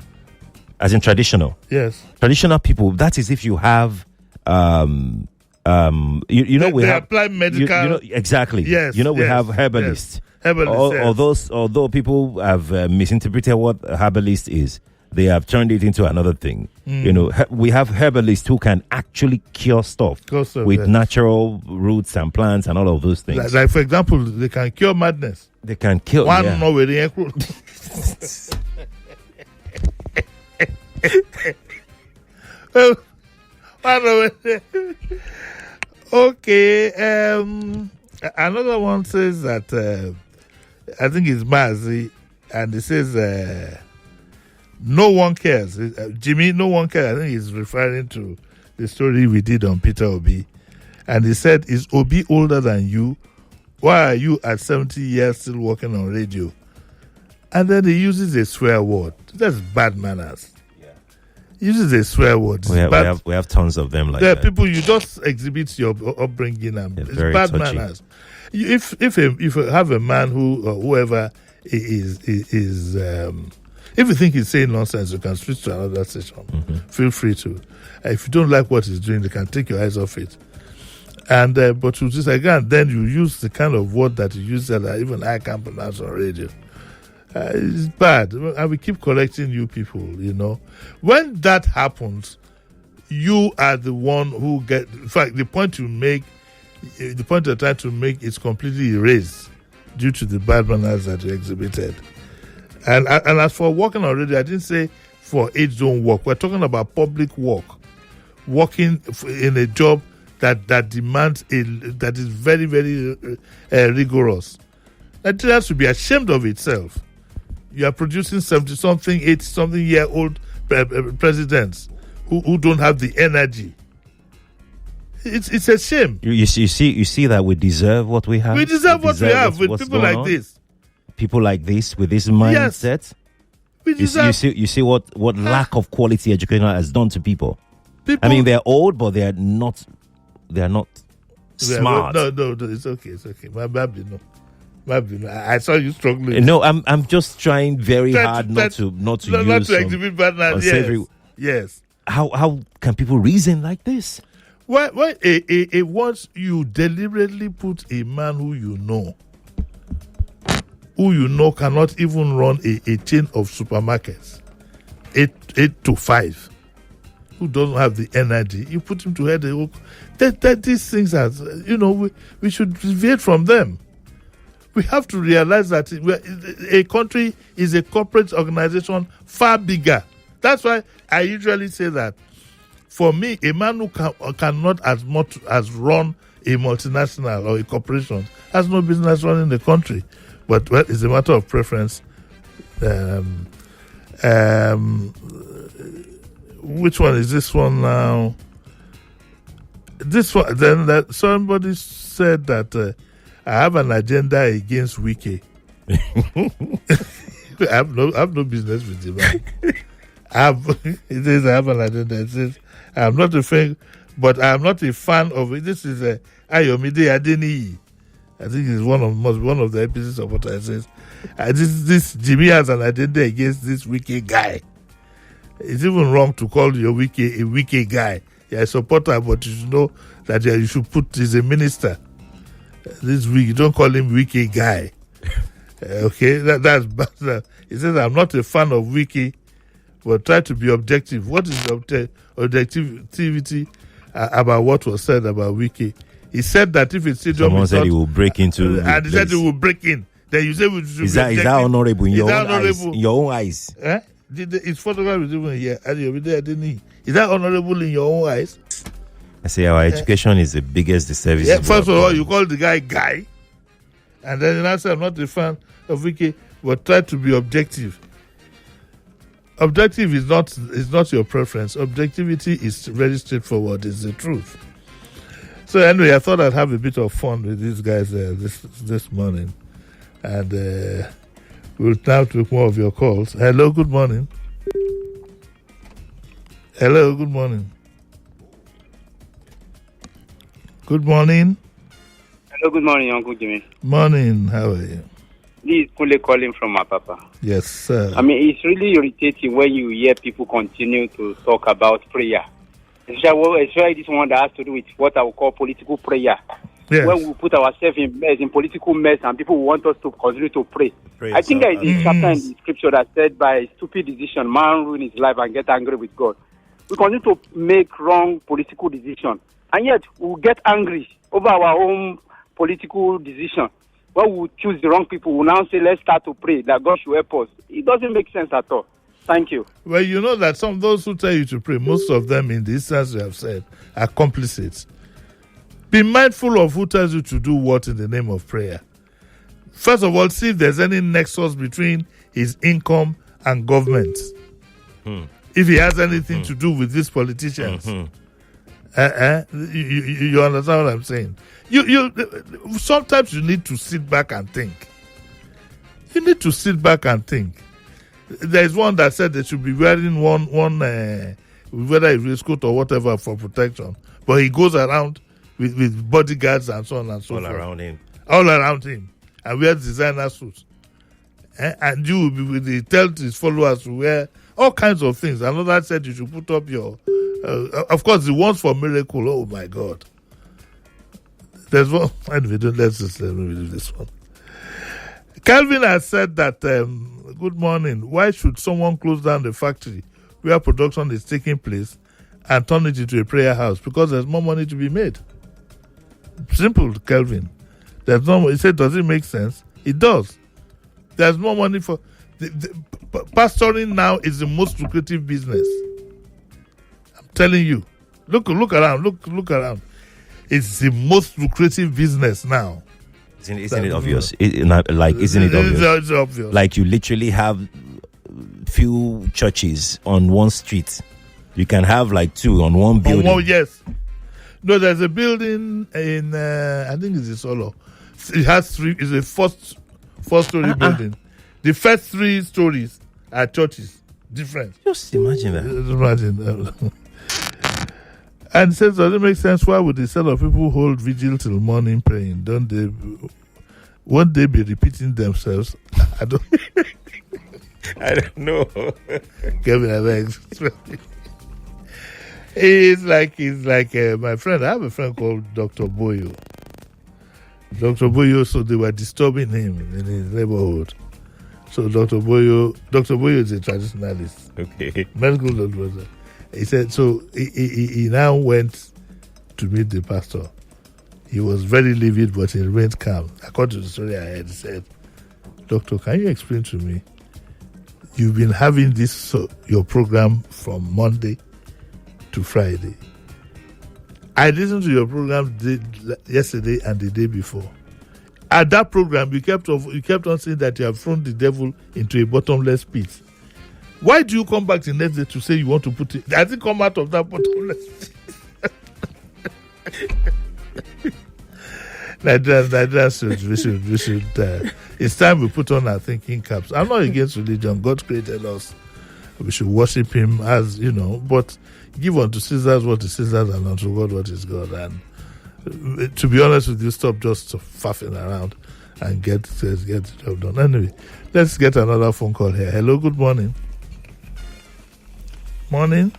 As in traditional? Yes. Traditional people, that is if you have we apply medical. Exactly. Yes. We have herbalists. Yes. Although people have misinterpreted what a herbalist is, they have turned it into another thing. We have herbalists who can actually cure stuff with natural roots and plants and all of those things. Like for example, they can cure madness. They can kill. Okay. Another one says that I think it's Mazi, and it says no one cares. Jimmy, no one cares. I think he's referring to the story we did on Peter Obi. And he said, is Obi older than you? Why are you at 70 years still working on radio? And then he uses a swear word. That's bad manners. Yeah. He uses a swear word. We have tons of them like that. People, you just exhibit your upbringing and it's bad touchy. Manners. If you have a man who whoever is if you think he's saying nonsense, you can switch to another station. Feel free to. If you don't like what he's doing, you can take your eyes off it. And but you just again, then you use the kind of word that you use that even I can't pronounce on radio. It's bad, and we keep collecting you people. When that happens, you are the one who get. In fact, the point you're trying to make is completely erased due to the bad manners that you exhibited. And as for working already, I didn't say for age zone work. We're talking about public work, working in a job that demands that is very, very rigorous. Nigeria should be ashamed of itself. You are producing 70-something, 80-something year old presidents who don't have the energy. It's a shame. You see that we deserve what we have. We deserve what we have with people like this. People like this with this mindset. Yes. You see what lack of quality education has done to people. I mean, they're old, but they're not smart. No, it's okay. My baby, no. I saw you struggling. No, I'm just trying very hard not to exhibit bad. Yes. How can people reason like this? Why once you deliberately put a man who you know cannot even run a chain of supermarkets, 8 to 5, who doesn't have the energy, you put him to head the whole. That these things are, we should deviate from them. We have to realize that a country is a corporate organization far bigger. That's why I usually say that. For me, a man who cannot as much as run a multinational or a corporation has no business running the country. But it's a matter of preference. Which one is this one now? This one. Then that somebody said that I have an agenda against Wiki. I have no business with him. It says I have an agenda. It says I'm not a fan, but I'm not a fan of it. This is Ayomide Adeniyi. I think it's one of the episodes of what I says. This Jimmy has an agenda against this Wiki guy. It's even wrong to call your Wiki a Wiki guy. You're a supporter, but you should know that you should put he's a minister. This week, you don't call him Wiki guy. Okay, that's bad. He says I'm not a fan of Wiki, but try to be objective. What is objectivity about what was said about Wiki? He said that if it's someone said he will break into and he said he will break in. Then you say we should is that honorable in your own eyes? In your own eyes? His photograph is even here. Is that honorable in your own eyes? I say our education is the biggest disservice. Yeah, first of all, you call the guy, and then I say I'm not a fan of Wiki, but try to be objective. Objective is not your preference. Objectivity is very straightforward. It's the truth. So anyway, I thought I'd have a bit of fun with these guys this morning, and we'll now take more of your calls. Hello, good morning. Hello, good morning. Good morning. Hello, good morning, Uncle Jimmy. Morning, how are you? This is Kule calling from my papa. Yes, sir. I mean, it's really irritating when you hear people continue to talk about prayer. Especially this one that has to do with what I would call political prayer. Yes. When we put ourselves in political mess and people want us to continue to pray. I think there is a chapter in the scripture that said by a stupid decision, man ruin his life and get angry with God. We continue to make wrong political decisions. And yet, we'll get angry over our own political decision. When we choose the wrong people, we'll now say, let's start to pray that God should help us. It doesn't make sense at all. Thank you. Well, you know that some of those who tell you to pray, most of them in the instance you have said, are complicit. Be mindful of who tells you to do what in the name of prayer. First of all, see if there's any nexus between his income and government. If he has anything to do with these politicians. You understand what I'm saying? You sometimes you need to sit back and think. You need to sit back and think. There's one that said they should be wearing one whether it's waistcoat or whatever for protection, but he goes around with bodyguards and so on and so forth. All around him, and wears designer suits. And you will be with he tells his followers to wear all kinds of things. Another said you should put up your of course, the ones for miracle. Oh my God! There's one. Anyway, let's let me do this one. Calvin has said that. Good morning. Why should someone close down the factory where production is taking place and turn it into a prayer house? Because there's more money to be made. Simple, Calvin. There's no. He said, does it make sense? It does. There's more money for pastoring now is the most lucrative business. Telling you, look around, look around. It's the most lucrative business now. Isn't it obvious? Isn't it obvious? It's obvious. Like you literally have few churches on one street. You can have like two on one building. Yes. No, there's a building in, I think it's in Solo. It has three, it's a four-story building. The first 3 stories are churches. Different. Just imagine that. And says, does it make sense? Why would a set of people hold vigil till morning praying? Won't they be repeating themselves? I don't know. Kevin, I beg. He's like my friend. I have a friend called Dr. Boyo. Dr. Boyo, so they were disturbing him in his neighborhood. So Dr. Boyo is a traditionalist. Okay. Medical doctor. He said, so he now went to meet the pastor. He was very livid, but he remained calm. According to the story I heard, he said, Doctor, can you explain to me? You've been having this, your program from Monday to Friday. I listened to your program yesterday and the day before. At that program, you kept on saying that you have thrown the devil into a bottomless pit. Why do you come back the next day to say you want to put it? Does it come out of that bottomless pit? We should. It's time we put on our thinking caps. I'm not against religion. God created us. We should worship Him as but give unto Caesar what is Caesar's and unto God what is God. And to be honest with you, stop just faffing around and get the job done. Anyway, let's get another phone call here. Hello, good morning. Morning.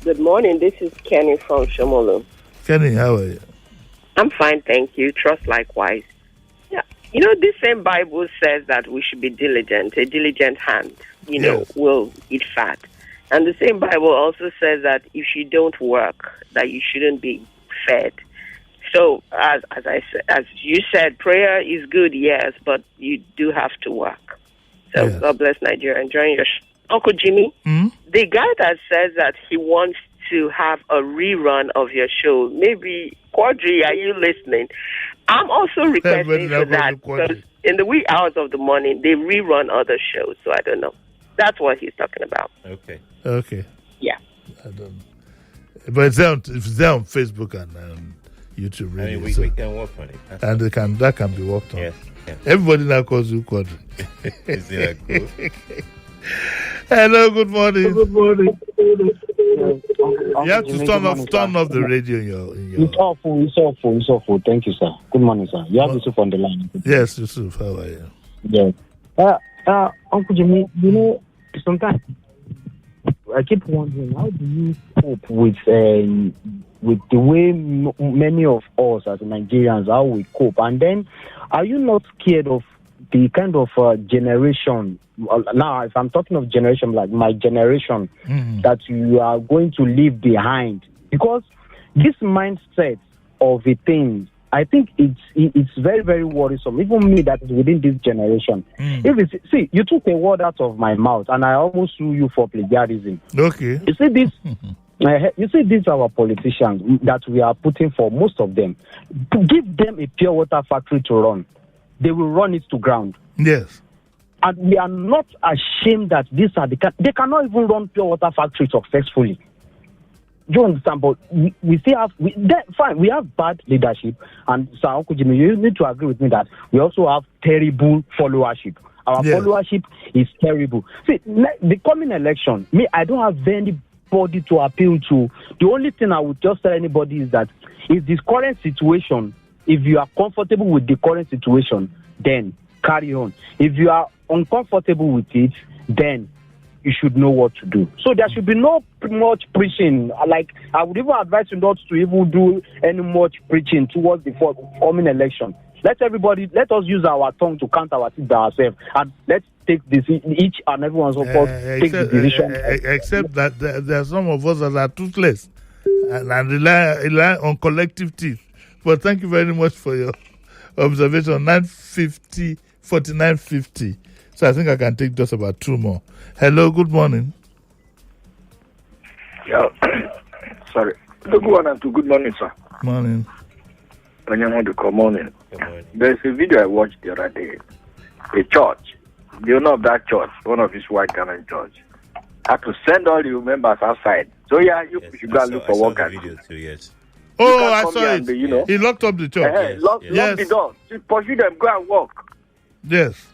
Good morning. This is Kenny from Shomolu. Kenny, how are you? I'm fine, thank you. Trust likewise. Yeah, this same Bible says that we should be diligent. A diligent hand, will eat fat. And the same Bible also says that if you don't work, that you shouldn't be fed. So, as you said, prayer is good, yes, but you do have to work. So, yes. God bless Nigeria. Enjoying your Uncle Jimmy, the guy that says that he wants to have a rerun of your show, maybe Quadri, are you listening? I'm also requesting for that because in the wee hours of the morning they rerun other shows, so I don't know. That's what he's talking about. Okay. Yeah. I don't. But it's there on Facebook and YouTube. Really, we can work on it. And that can be worked on. Yes. Everybody now calls you Quadri. Is it cool? Hello, good morning. Good morning. You have to turn off the radio in your... It's awful. Thank you, sir. Good morning, sir. You have Yusuf on the line. Yes, Yusuf, how are you? Yes. Uncle Jimmy, sometimes I keep wondering, how do you cope with the way many of us as Nigerians, how we cope? And then, are you not scared of the kind of generation? Now, if I'm talking of generation, like my generation, that you are going to leave behind, because this mindset of a thing, I think it's very, very worrisome. Even me, that is within this generation. You took a word out of my mouth, and I almost sue you for plagiarism. Okay. You see this. These are our politicians that we are putting for most of them. To give them a pure water factory to run, they will run it to ground. Yes. And we are not ashamed that they cannot even run pure water factory successfully. Do you understand? But we still have, we have bad leadership. And Sir Uncle Jimmy, you need to agree with me that we also have terrible followership. Our followership is terrible. See, the coming election, I don't have anybody to appeal to. The only thing I would just tell anybody is that if this current situation, if you are comfortable with the current situation, then carry on. If you are uncomfortable with it, then you should know what to do. So there should be no much preaching. Like, I would even advise you not to even do any much preaching towards the coming election. Let us use our tongue to count our teeth by ourselves, and let's take this, each and every one of us take the decision. Except that there are some of us that are toothless and rely on collective teeth. But thank you very much for your observation. 950-4950. So I think I can take just about 2 more. Hello, good morning. Yeah, sorry. Good morning, sir. Morning. Good morning. There's a video I watched the other day. A church the owner of that church, one of his white garment church, had to send all the members outside. So you should go and look for work. Yes. Oh, I saw it. He locked up the church. Lock the door. Pursue them. Go and work. Yes.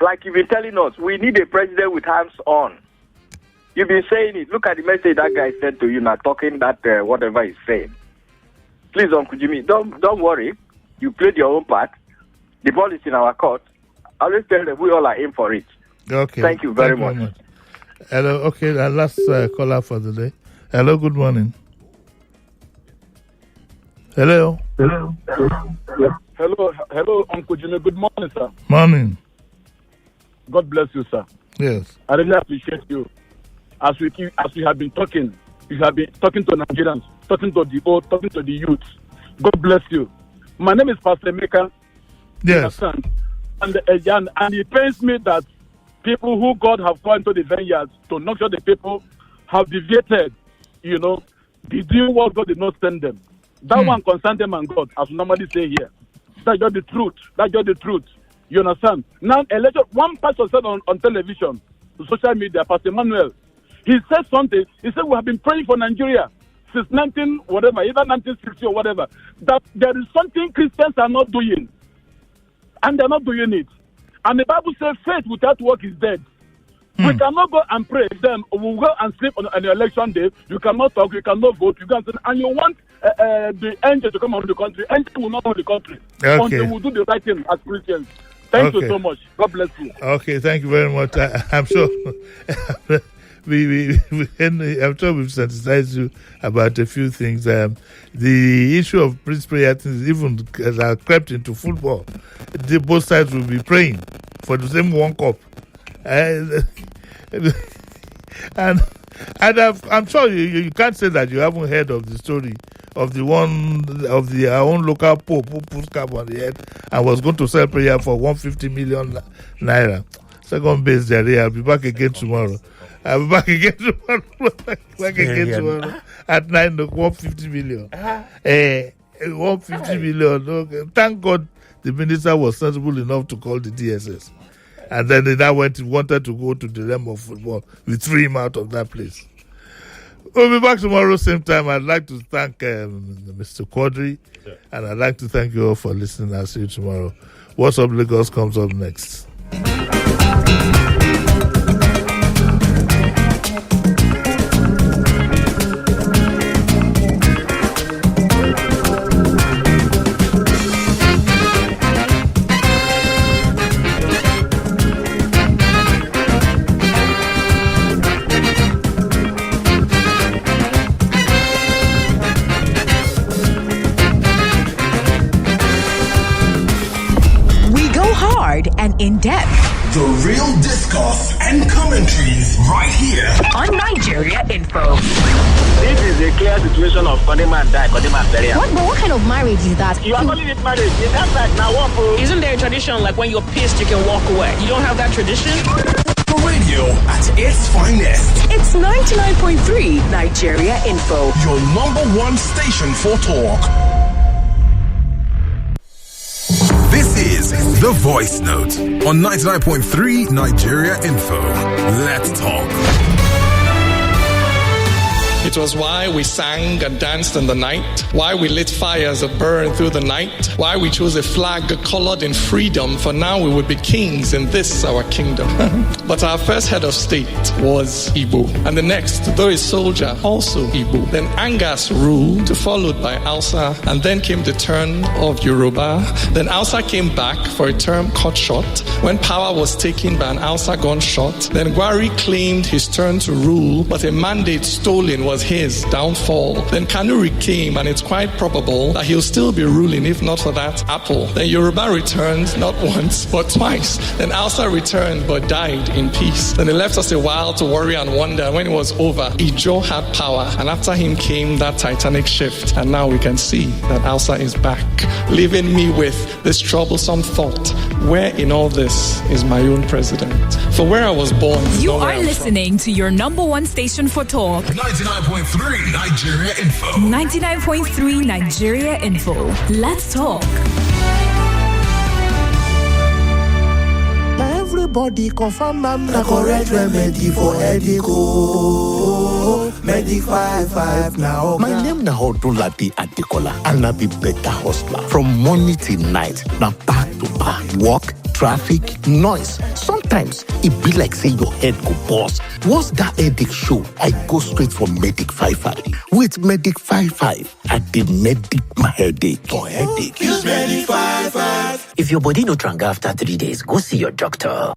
Like you've been telling us, we need a president with hands on. You've been saying it. Look at the message that guy sent to you now, talking that whatever he's saying. Please, Uncle Jimmy, don't worry. You played your own part. The ball is in our court. I always tell them we all are in for it. Okay. Thank you very much. Hello. Okay, the last caller for the day. Hello. Good morning. Hello. Hello, Uncle Jimmy. Good morning, sir. Morning. God bless you, sir. Yes. I really appreciate you. As we have been talking, you have been talking to Nigerians, talking to the old, talking to the youth. God bless you. My name is Pastor Meka. Yes. And it pains me that people who God have called into the vineyards to nurture the people have deviated, the doing what God did not send them. That one concerned them and God, as we normally say here. That's just the truth. You understand? Now, one pastor said on television, social media, Pastor Emmanuel, he said something. He said, we have been praying for Nigeria since either 1960 or whatever, that there is something Christians are not doing. And they're not doing it. And the Bible says faith without work is dead. We cannot go and pray. Then we'll go and sleep on an election day. You cannot talk. You cannot vote. You can't. And you want the angel to come out of the country. Angel will not out of the country until we do the right thing as Christians. Thank you so much. God bless you. Okay, thank you very much. I'm sure I'm sure we've sensitized you about a few things. The issue of prayer things, even as I crept into football, both sides will be praying for the same one cup. And I'm sure you can't say that you haven't heard of the story of our own local pope who put cap on the head and was going to sell prayer for 150 million naira. Second base there. I'll be back again tomorrow. At 9 o'clock, 150 million. 150 million. Okay. Thank God the minister was sensible enough to call the DSS. And then they now wanted to go to the realm of football. We threw him out of that place. We'll be back tomorrow, same time. I'd like to thank Mr. Quadri, and I'd like to thank you all for listening. I'll see you tomorrow. What's Up Lagos comes up next. And in depth. The real discourse and commentaries right here on Nigeria Info. This is a clear situation of Kodima and die, Kodima and bury. What kind of marriage is that? You are calling it marriage. In that side, now what? Isn't there a tradition like when you're pissed, you can walk away? You don't have that tradition? The radio at its finest. It's 99.3 Nigeria Info. Your number one station for talk. This is The Voice Note on 99.3 Nigeria Info. Let's talk. It was why we sang and danced in the night, why we lit fires that burned through the night, why we chose a flag colored in freedom, for now we would be kings in this our kingdom. But our first head of state was Igbo, and the next, though a soldier, also Igbo. Then Angas ruled, followed by Hausa, and then came the turn of Yoruba. Then Hausa came back for a term cut short, when power was taken by an Hausa gunshot. Then Gwari claimed his turn to rule, but a mandate stolen was his downfall. Then Kanuri came, and it's quite probable that he'll still be ruling if not for that apple. Then Yoruba returned not once but twice. Then Hausa returned but died in peace. Then they left us a while to worry and wonder. When it was over, Ijo had power, and after him came that titanic shift. And now we can see that Hausa is back, leaving me with this troublesome thought: where in all this is my own president? For where I was born, you are listening to your number one station for talk. 99.3 Nigeria Info. 99.3 Nigeria Info. Let's talk. Everybody body confirm am na correct remedy for headache o. Medic 55 now. My name na Odunlade Adekola and I be better hustler. From morning till night, na back to back. Work, traffic, noise. Sometimes it be like say your head go burst. Once that headache show, I go straight for Medic 55. With Medic 55, I dey medic my headache. For headache, use Medic 55. If your body no tranga after 3 days, go see your doctor.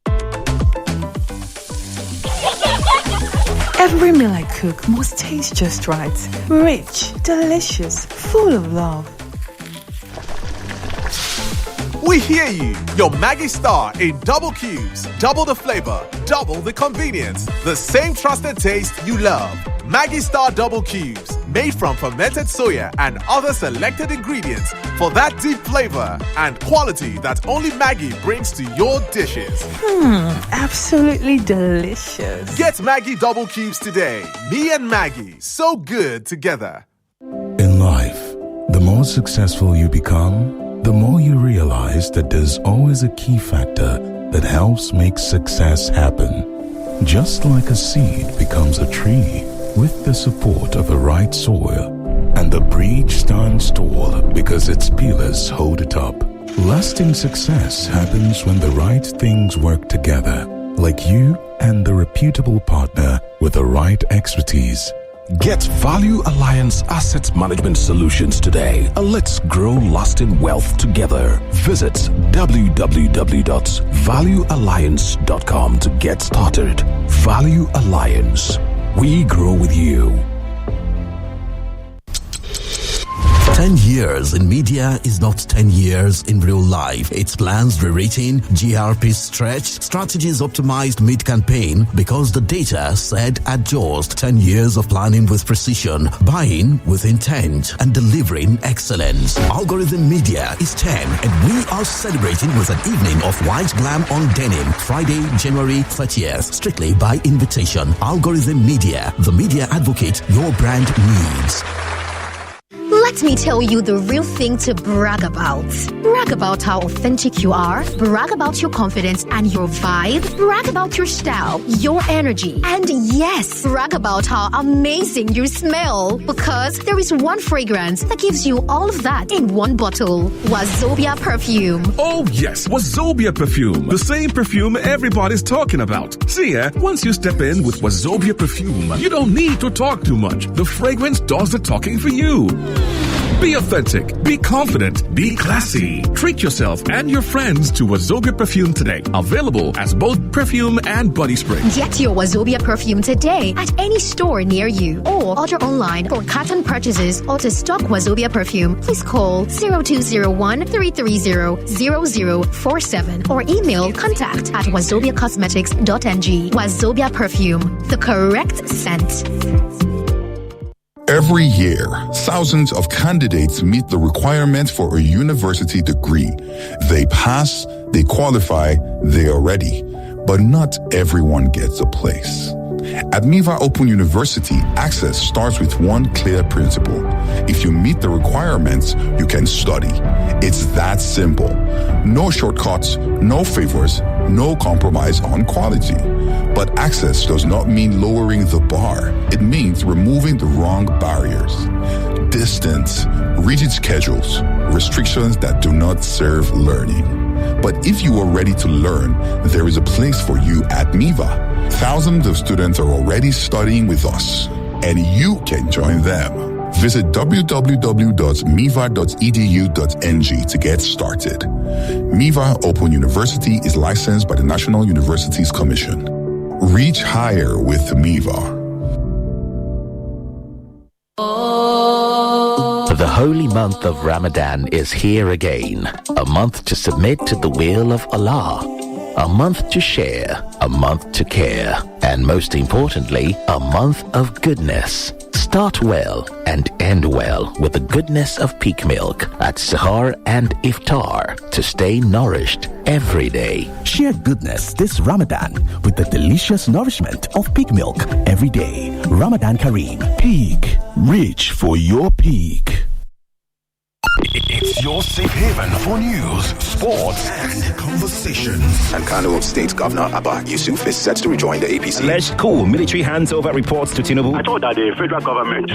Every meal I cook must taste just right. Rich, delicious, full of love. We hear you. Your Maggi Star in double cubes. Double the flavor, double the convenience. The same trusted taste you love. Maggi Star double cubes. Made from fermented soya and other selected ingredients for that deep flavor and quality that only Maggi brings to your dishes. Absolutely delicious. Get Maggi double cubes today. Me and Maggi, so good together. In life, the more successful you become, the more you realize that there's always a key factor that helps make success happen. Just like a seed becomes a tree with the support of the right soil, and the bridge stands tall because its pillars hold it up. Lasting success happens when the right things work together, like you and the reputable partner with the right expertise. Get Value Alliance Asset Management Solutions today and let's grow lasting wealth together. Visit www.valuealliance.com to get started. Value Alliance. We grow with you. 10 years in media is not 10 years in real life. It's plans rewritten, GRP stretched, strategies optimized mid-campaign because the data said adjust. 10 years of planning with precision, buying with intent, and delivering excellence. Algorithm Media is 10, and we are celebrating with an evening of white glam on denim, Friday, January 30th, strictly by invitation. Algorithm Media, the media advocate your brand needs. Let me tell you the real thing to brag about. Brag about how authentic you are. Brag about your confidence and your vibe. Brag about your style, your energy. And yes, brag about how amazing you smell. Because there is one fragrance that gives you all of that in one bottle. Wazobia perfume. Oh yes, Wazobia perfume. The same perfume everybody's talking about. See, once you step in with Wazobia perfume, you don't need to talk too much. The fragrance does the talking for you. Be authentic, be confident, be classy. Treat yourself and your friends to Wazobia perfume today. Available as both perfume and body spray. Get your Wazobia perfume today at any store near you or order online for carton purchases or to stock Wazobia perfume. Please call 0201-330-0047 or email contact@wazobiacosmetics.ng. Wazobia perfume, the correct scent. Every year, thousands of candidates meet the requirements for a university degree. They pass, they qualify, they are ready. But not everyone gets a place. At Miva Open University, access starts with one clear principle. If you meet the requirements, you can study. It's that simple. No shortcuts, no favors, no compromise on quality. But access does not mean lowering the bar. It means removing the wrong barriers. Distance, rigid schedules, restrictions that do not serve learning. But if you are ready to learn, there is a place for you at Miva. Thousands of students are already studying with us, and you can join them. Visit www.miva.edu.ng to get started. Miva Open University is licensed by the National Universities Commission. Reach higher with Miva. The holy month of Ramadan is here again. A month to submit to the will of Allah. A month to share, a month to care, and most importantly, a month of goodness. Start well and end well with the goodness of peak milk at Sahar and Iftar to stay nourished every day. Share goodness this Ramadan with the delicious nourishment of peak milk every day. Ramadan Kareem. Peak. Reach for your peak. It's your safe haven for news, sports, and conversations. And Kano State Governor Abba Yusuf is set to rejoin the APC. Alleged coup military hands over reports to Tinubu. I thought that the federal government